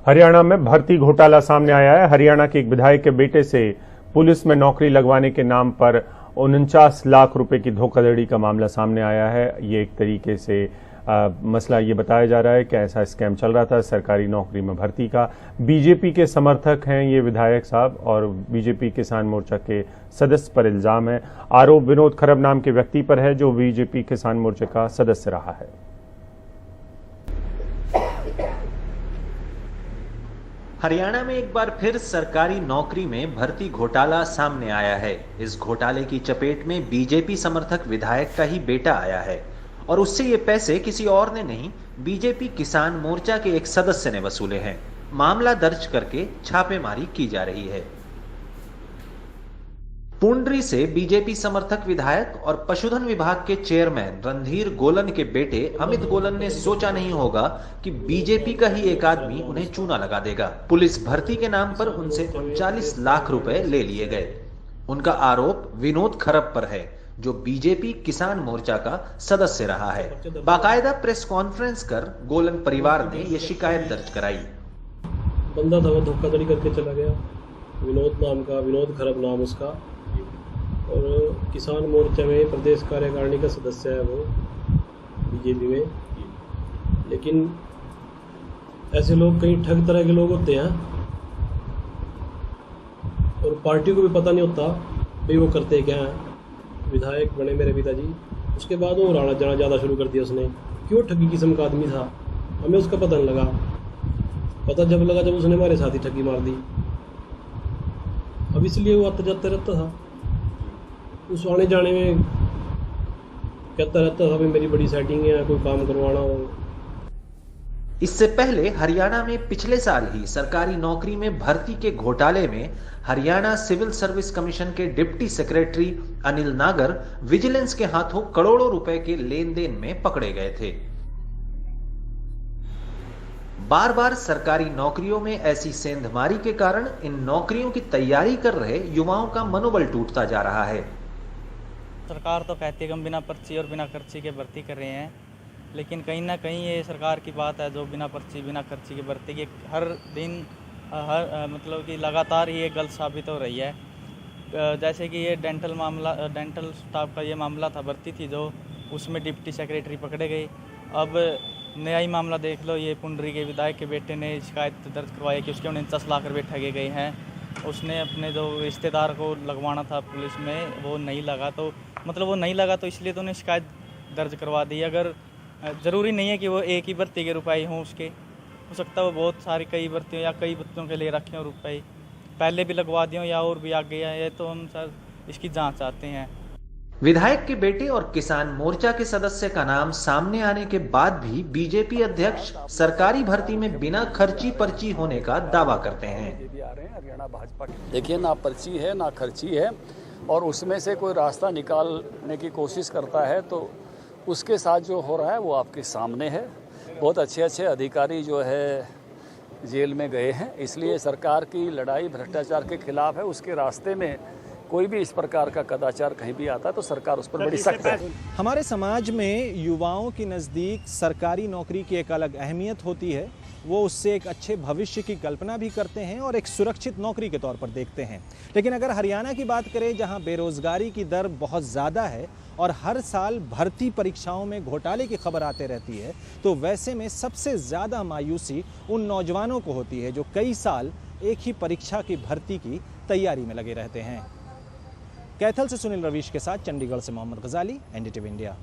हरियाणा में भर्ती घोटाला सामने आया है। हरियाणा के एक विधायक के बेटे से पुलिस में नौकरी लगवाने के नाम पर 49 लाख रुपए की धोखाधड़ी का मामला सामने आया है। ये एक तरीके से मसला ये बताया जा रहा है कि ऐसा स्कैम चल रहा था सरकारी नौकरी में भर्ती का। बीजेपी के समर्थक हैं ये विधायक साहब और बीजेपी किसान मोर्चा के सदस्य पर इल्जाम है। आरोप विनोद खरब नाम के व्यक्ति पर है जो बीजेपी किसान मोर्चे का सदस्य रहा है। हरियाणा में एक बार फिर सरकारी नौकरी में भर्ती घोटाला सामने आया है। इस घोटाले की चपेट में बीजेपी समर्थक विधायक का ही बेटा आया है और उससे ये पैसे किसी और ने नहीं, बीजेपी किसान मोर्चा के एक सदस्य ने वसूले हैं। मामला दर्ज करके छापेमारी की जा रही है। पुंडरी से बीजेपी समर्थक विधायक और पशुधन विभाग के चेयरमैन रणधीर गोलन के बेटे अमित गोलन ने सोचा नहीं होगा कि बीजेपी का ही एक आदमी उन्हें चूना लगा देगा। पुलिस भर्ती के नाम पर उनसे 39 लाख रुपए ले लिए गए। उनका आरोप विनोद खरब पर है जो बीजेपी किसान मोर्चा का सदस्य रहा है। बाकायदा प्रेस कॉन्फ्रेंस कर गोलन परिवार ने यह शिकायत दर्ज कराई। बंदा था वो धोखाधड़ी करके चला गया, विनोद खरब नाम उसका, और किसान मोर्चा में प्रदेश कार्यकारिणी का सदस्य है वो बीजेपी में। लेकिन ऐसे लोग कई ठग तरह के लोग होते हैं और पार्टी को भी पता नहीं होता भाई वो करते क्या हैं। विधायक बने मेरे पिताजी, उसके बाद वो राणा जाना ज़्यादा शुरू कर दिया उसने। क्यों ठगी किस्म का आदमी था हमें उसका पता नहीं लगा। पता जब लगा जब उसने हमारे साथ ही ठगी मार दी। अब इसलिए वो आते जाते रहता था, उस आने जाने में कहता रहता था भाई मेरी बड़ी सेटिंग है, कोई काम करवाना हो। इससे पहले हरियाणा में पिछले साल ही सरकारी नौकरी में भर्ती के घोटाले में हरियाणा सिविल सर्विस कमीशन के डिप्टी सेक्रेटरी अनिल नागर विजिलेंस के हाथों करोड़ों रुपए के लेन देन में पकड़े गए थे। बार बार सरकारी नौकरियों में ऐसी सेंधमारी के कारण इन नौकरियों की तैयारी कर रहे युवाओं का मनोबल टूटता जा रहा है। सरकार तो कहती है कि हम बिना पर्ची और बिना खर्ची के भर्ती कर रहे हैं, लेकिन कहीं ना कहीं ये सरकार की बात है जो बिना पर्ची बिना खर्ची की भर्ती की हर दिन मतलब कि लगातार ये गलत साबित हो रही है। जैसे कि ये डेंटल स्टाफ का ये मामला था, भर्ती थी जो, उसमें डिप्टी सेक्रेटरी पकड़े गए। अब नया ही मामला देख लो, ये पुंडरी के विधायक के बेटे ने शिकायत दर्ज करवाई कि उसके 49 लाख रुपये ठगे गए हैं। उसने अपने जो रिश्तेदार को लगवाना था पुलिस में वो नहीं लगा, तो मतलब वो नहीं लगा तो इसलिए तो उन्हें शिकायत दर्ज करवा दी। अगर ज़रूरी नहीं है कि वो एक ही भर्ती के रुपए हों उसके, हो सकता है वो बहुत सारी कई भर्तियों या कई बच्चों के लिए रखे हों रुपए, पहले भी लगवा दिए या और भी आगे है, तो हम सर इसकी जांच चाहते हैं। विधायक के बेटे और किसान मोर्चा के सदस्य का नाम सामने आने के बाद भी बीजेपी अध्यक्ष सरकारी भर्ती में बिना खर्ची पर्ची होने का दावा करते हैं। देखिए, ना पर्ची है ना खर्ची है और उसमें से कोई रास्ता निकालने की कोशिश करता है तो उसके साथ जो हो रहा है वो आपके सामने है। बहुत अच्छे अच्छे अधिकारी जो है जेल में गए हैं, इसलिए सरकार की लड़ाई भ्रष्टाचार के खिलाफ है। उसके रास्ते में कोई भी इस प्रकार का कदाचार कहीं भी आता है तो सरकार उस पर बड़ी सख्त है। हमारे समाज में युवाओं के नज़दीक सरकारी नौकरी की एक अलग अहमियत होती है। वो उससे एक अच्छे भविष्य की कल्पना भी करते हैं और एक सुरक्षित नौकरी के तौर पर देखते हैं। लेकिन अगर हरियाणा की बात करें जहां बेरोजगारी की दर बहुत ज़्यादा है और हर साल भर्ती परीक्षाओं में घोटाले की खबर आते रहती है, तो वैसे में सबसे ज़्यादा मायूसी उन नौजवानों को होती है जो कई साल एक ही परीक्षा की भर्ती की तैयारी में लगे रहते हैं। कैथल से सुनील रवीश के साथ चंडीगढ़ से मोहम्मद गजाली, एनडीटीवी इंडिया।